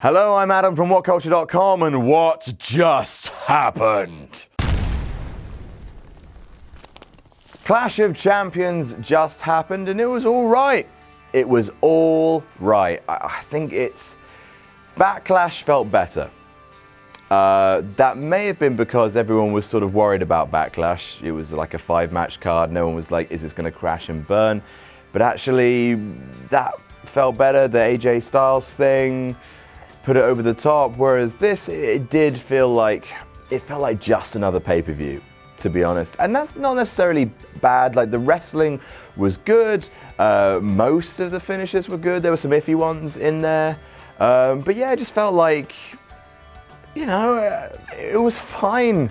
Hello, I'm Adam from WhatCulture.com, and what just happened? Clash of Champions just happened, and it was all right. It was all right. I think Backlash felt better. That may have been because everyone was sort of worried about Backlash. It was like a 5-match card. No one was like, is this going to crash and burn? But actually, that felt better. The AJ Styles thing put it over the top, whereas this, it felt like just another pay-per-view, to be honest. And that's not necessarily bad. Like, the wrestling was good. Most of the finishes were good. There were some iffy ones in there. But yeah, it just felt like, it was fine.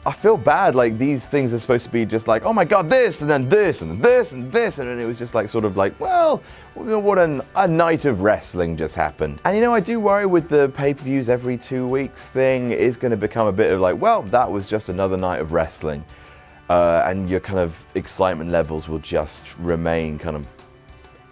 I feel bad, like these things are supposed to be just like, oh my god, this, and then this, and this, and this, and then it was just like, sort of like, well, what a night of wrestling just happened. And I do worry with the pay-per-views every 2 weeks thing is going to become a bit of like, well, that was just another night of wrestling. And your kind of excitement levels will just remain kind of,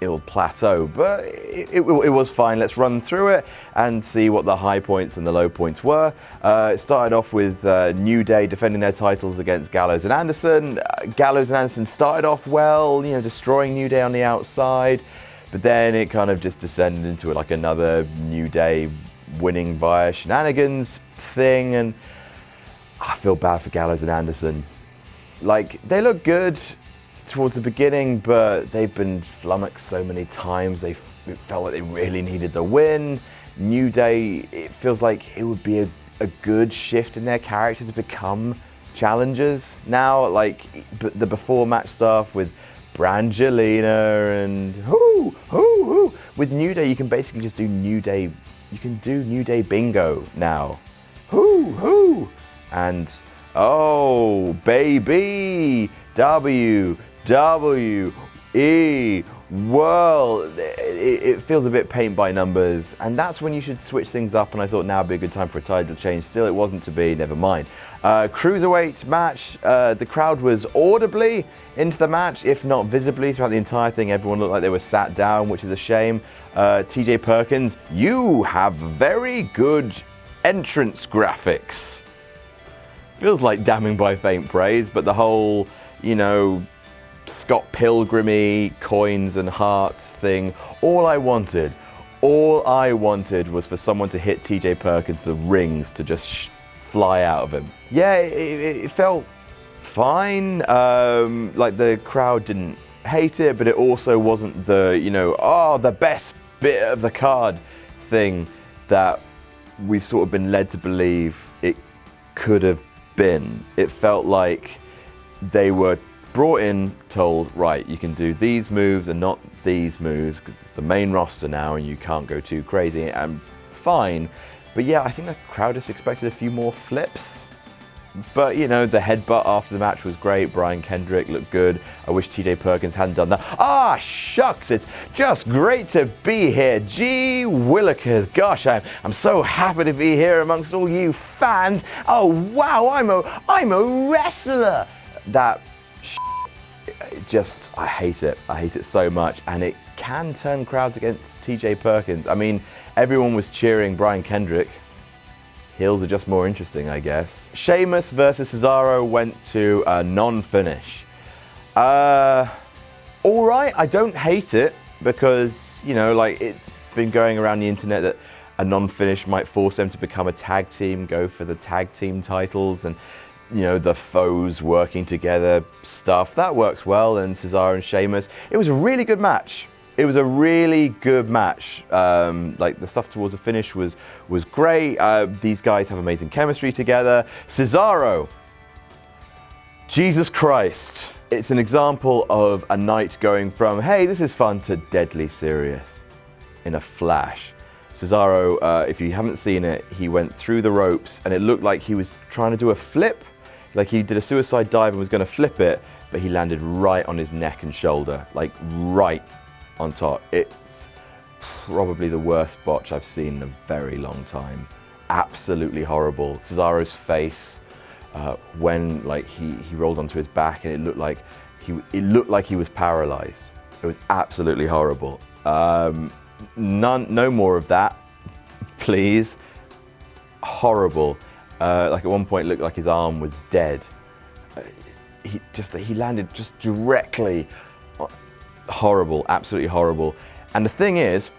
it'll plateau, but it was fine. Let's run through it and see what the high points and the low points were. It started off with New Day defending their titles against Gallows and Anderson. Gallows and Anderson started off well, destroying New Day on the outside, but then it kind of just descended into like another New Day winning via shenanigans thing, and I feel bad for Gallows and Anderson. Like, they look good towards the beginning, but they've been flummoxed so many times. It felt like they really needed the win. New Day, it feels like it would be a good shift in their character to become challengers now. Like, the before match stuff with Brangelina and who. With New Day, you can basically just do New Day. You can do New Day bingo now. Who. And oh, baby, WWE World. It feels a bit paint by numbers, and that's when you should switch things up, and I thought now would be a good time for a title change. Still, it wasn't to be, never mind. Cruiserweight match, the crowd was audibly into the match, if not visibly, throughout the entire thing. Everyone looked like they were sat down, which is a shame. TJ Perkins, you have very good entrance graphics. Feels like damning by faint praise, but the whole, Scott Pilgrim-y coins and hearts thing, all I wanted was for someone to hit TJ Perkins for the rings to just fly out of him. Yeah, it felt fine. Like, the crowd didn't hate it, but it also wasn't the, the best bit of the card thing that we've sort of been led to believe it could have been. It felt like they were brought in, told, right, you can do these moves and not these moves, because it's the main roster now and you can't go too crazy, and fine. But yeah, I think the crowd just expected a few more flips. But the headbutt after the match was great. Brian Kendrick looked good. I wish TJ Perkins hadn't done that. Ah, shucks, it's just great to be here. Gee willikers, gosh, I'm so happy to be here amongst all you fans. Oh wow, I'm a wrestler. That I hate it. I hate it so much, and it can turn crowds against TJ Perkins. I mean, everyone was cheering Brian Kendrick. Heels are just more interesting, I guess. Sheamus versus Cesaro went to a non-finish. All right, I don't hate it, because, it's been going around the internet that a non-finish might force them to become a tag team, go for the tag team titles, and the foes working together stuff. That works well, and Cesaro and Sheamus. It was a really good match. Like, the stuff towards the finish was great. These guys have amazing chemistry together. Cesaro, Jesus Christ. It's an example of a night going from, hey, this is fun, to deadly serious in a flash. Cesaro, if you haven't seen it, he went through the ropes and it looked like he was trying to do a flip. Like, he did a suicide dive and was going to flip it, but he landed right on his neck and shoulder, like right on top. It's probably the worst botch I've seen in a very long time. Absolutely horrible. Cesaro's face, when he rolled onto his back, and it looked like he was paralyzed. It was absolutely horrible. No more of that. please. Horrible. Like at one point, it looked like his arm was dead. He landed just directly. Horrible, absolutely horrible. And the thing is,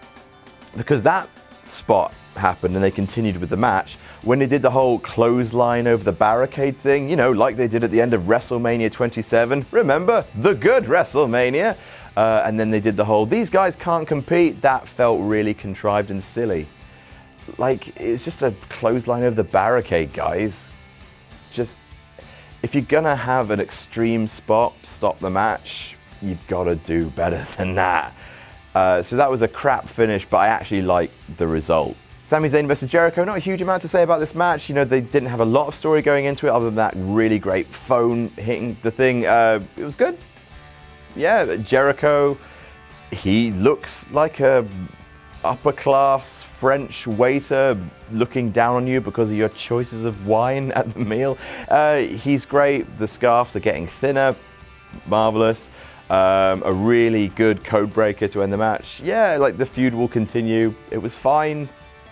because that spot happened and they continued with the match, when they did the whole clothesline over the barricade thing, you know, like they did at the end of WrestleMania 27, remember, the good WrestleMania, and then they did the whole, these guys can't compete, that felt really contrived and silly. Like, it's just a clothesline over the barricade, guys. Just, if you're gonna have an extreme spot, stop the match, you've gotta do better than that. So that was a crap finish, but I actually like the result. Sami Zayn versus Jericho, not a huge amount to say about this match. You know, they didn't have a lot of story going into it other than that really great phone hitting the thing. It was good. Yeah, Jericho, he looks like a upper class French waiter looking down on you because of your choices of wine at the meal. He's great. The scarves are getting thinner. Marvelous. A really good code breaker to end the match. Yeah, like the feud will continue. It was fine.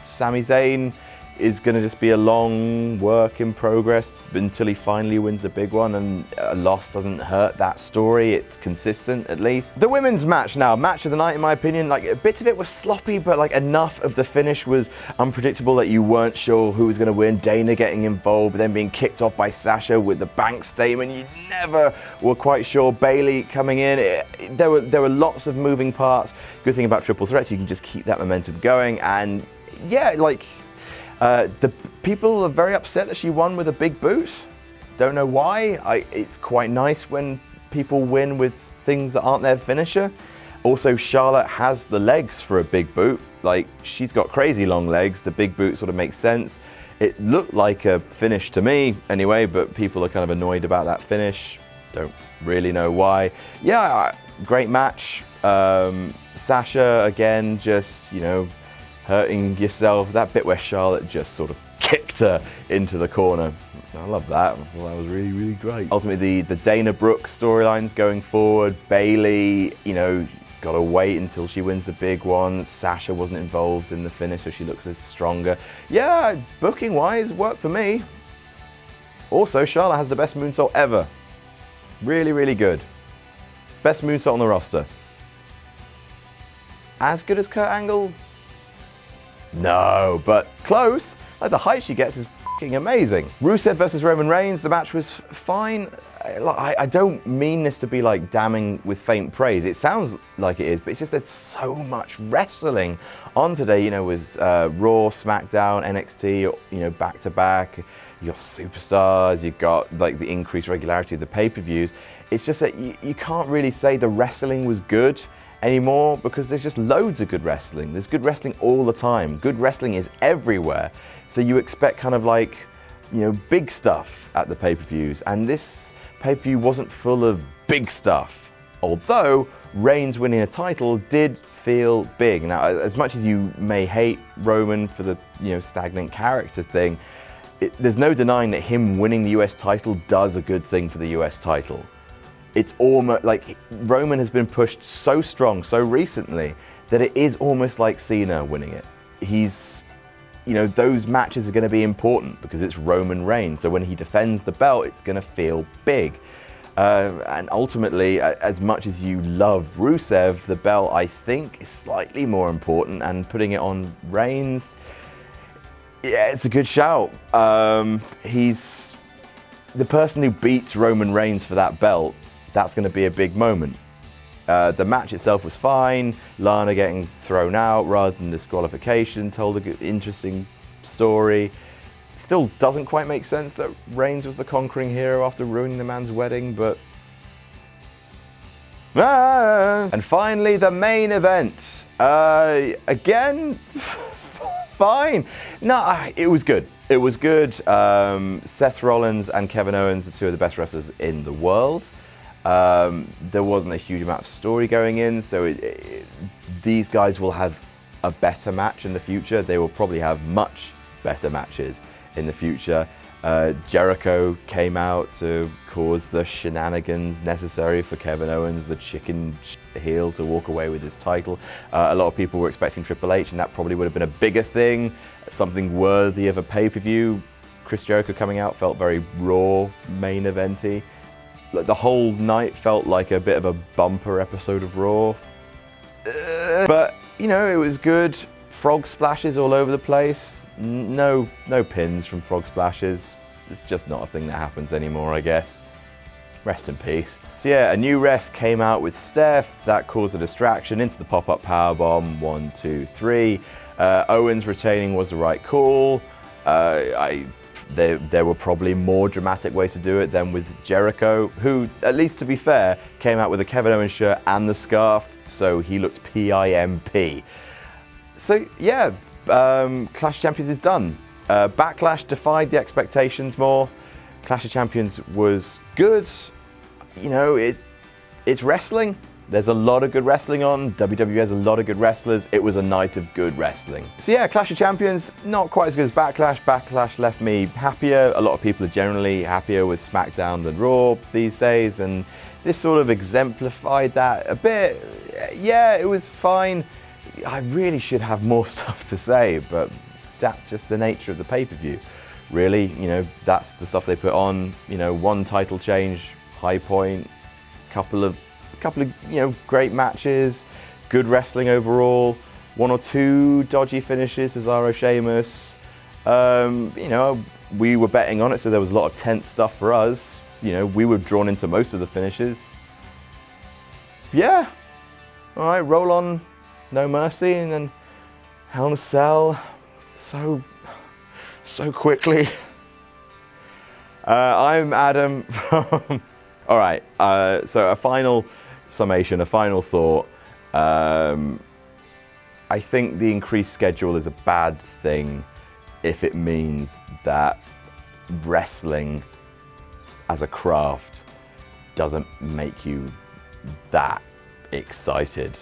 Sami Zayn is going to just be a long work in progress until he finally wins a big one, and a loss doesn't hurt that story. It's consistent, at least. The women's match now, match of the night in my opinion. Like, bits of it was sloppy, but like enough of the finish was unpredictable that you weren't sure who was going to win. Dana getting involved, then being kicked off by Sasha with the bank statement. You never were quite sure. Bayley coming in. There were lots of moving parts. Good thing about triple threats, you can just keep that momentum going. And yeah, like, the people are very upset that she won with a big boot. Don't know why. It's quite nice when people win with things that aren't their finisher. Also, Charlotte has the legs for a big boot. Like, she's got crazy long legs. The big boot sort of makes sense. It looked like a finish to me anyway, but people are kind of annoyed about that finish. Don't really know why. Yeah, great match. Sasha, again, just, you know, hurting yourself. That bit where Charlotte just sort of kicked her into the corner. I love that. I thought that was really, really great. Ultimately, the Dana Brooke storylines going forward. Bayley, you know, got to wait until she wins the big one. Sasha wasn't involved in the finish, so she looks stronger. Yeah, booking-wise, worked for me. Also, Charlotte has the best moonsault ever. Really, really good. Best moonsault on the roster. As good as Kurt Angle? No, but close. Like, the height she gets is fucking amazing. Rusev versus Roman Reigns, the match was fine. I don't mean this to be like damning with faint praise. It sounds like it is, but it's just there's so much wrestling on today. You know, with Raw, SmackDown, NXT, you know, back to back. You got superstars. You got like the increased regularity of the pay-per-views. It's just that you can't really say the wrestling was good anymore because there's just loads of good wrestling. There's good wrestling all the time. Good wrestling is everywhere. So you expect kind of like, you know, big stuff at the pay-per-views, and this pay-per-view wasn't full of big stuff. Although Reigns winning a title did feel big. Now, as much as you may hate Roman for the, you know, stagnant character thing, there's no denying that him winning the US title does a good thing for the US title. It's almost like Roman has been pushed so strong so recently that it is almost like Cena winning it. He's, you know, those matches are going to be important because it's Roman Reigns. So when he defends the belt, it's going to feel big. And ultimately, as much as you love Rusev, the belt, I think, is slightly more important. And putting it on Reigns, yeah, it's a good shout. He's the person who beats Roman Reigns for that belt. That's going to be a big moment. The match itself was fine. Lana getting thrown out rather than disqualification told a good, interesting story. Still doesn't quite make sense that Reigns was the conquering hero after ruining the man's wedding, but... And finally, the main event. Again, fine. No, it was good. It was good. Seth Rollins and Kevin Owens are two of the best wrestlers in the world. There wasn't a huge amount of story going in, so these guys will have a better match in the future. They will probably have much better matches in the future. Jericho came out to cause the shenanigans necessary for Kevin Owens, the chicken heel, to walk away with his title. A lot of people were expecting Triple H, and that probably would have been a bigger thing. something worthy of a pay-per-view. Chris Jericho coming out felt very Raw, main eventy. Like, the whole night felt like a bit of a bumper episode of Raw. But, you know, it was good. Frog splashes all over the place. No pins from frog splashes. It's just not a thing that happens anymore, I guess. Rest in peace. So yeah, a new ref came out with Steph. That caused a distraction into the pop-up powerbomb. 1, 2, 3. Owens retaining was the right call. There were probably more dramatic ways to do it than with Jericho, who, at least to be fair, came out with a Kevin Owens shirt and the scarf, so he looked PIMP. So yeah, Clash of Champions is done. Backlash defied the expectations more. Clash of Champions was good. You know, it's wrestling. There's a lot of good wrestling on. WWE has a lot of good wrestlers. It was a night of good wrestling. So yeah, Clash of Champions, not quite as good as Backlash. Backlash left me happier. A lot of people are generally happier with SmackDown than Raw these days, and this sort of exemplified that a bit. Yeah, it was fine. I really should have more stuff to say, but that's just the nature of the pay-per-view. Really, you know, that's the stuff they put on. You know, one title change, high point, couple of you know, great matches, good wrestling overall, 1 or 2 dodgy finishes, Cesaro, Sheamus. You know, we were betting on it, so there was a lot of tense stuff for us. You know, we were drawn into most of the finishes. Yeah, all right, roll on, No Mercy, and then Hell in a Cell, so quickly. I'm Adam from... All right, so a final summation, a final thought. I think the increased schedule is a bad thing if it means that wrestling as a craft doesn't make you that excited.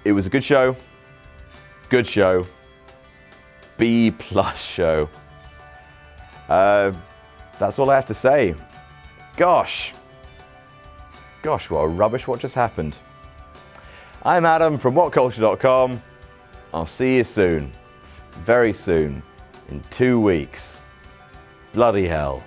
It was a good show, B+ show. That's all I have to say. Gosh, what a rubbish what just happened. I'm Adam from WhatCulture.com. I'll see you soon, very soon, in 2 weeks. Bloody hell.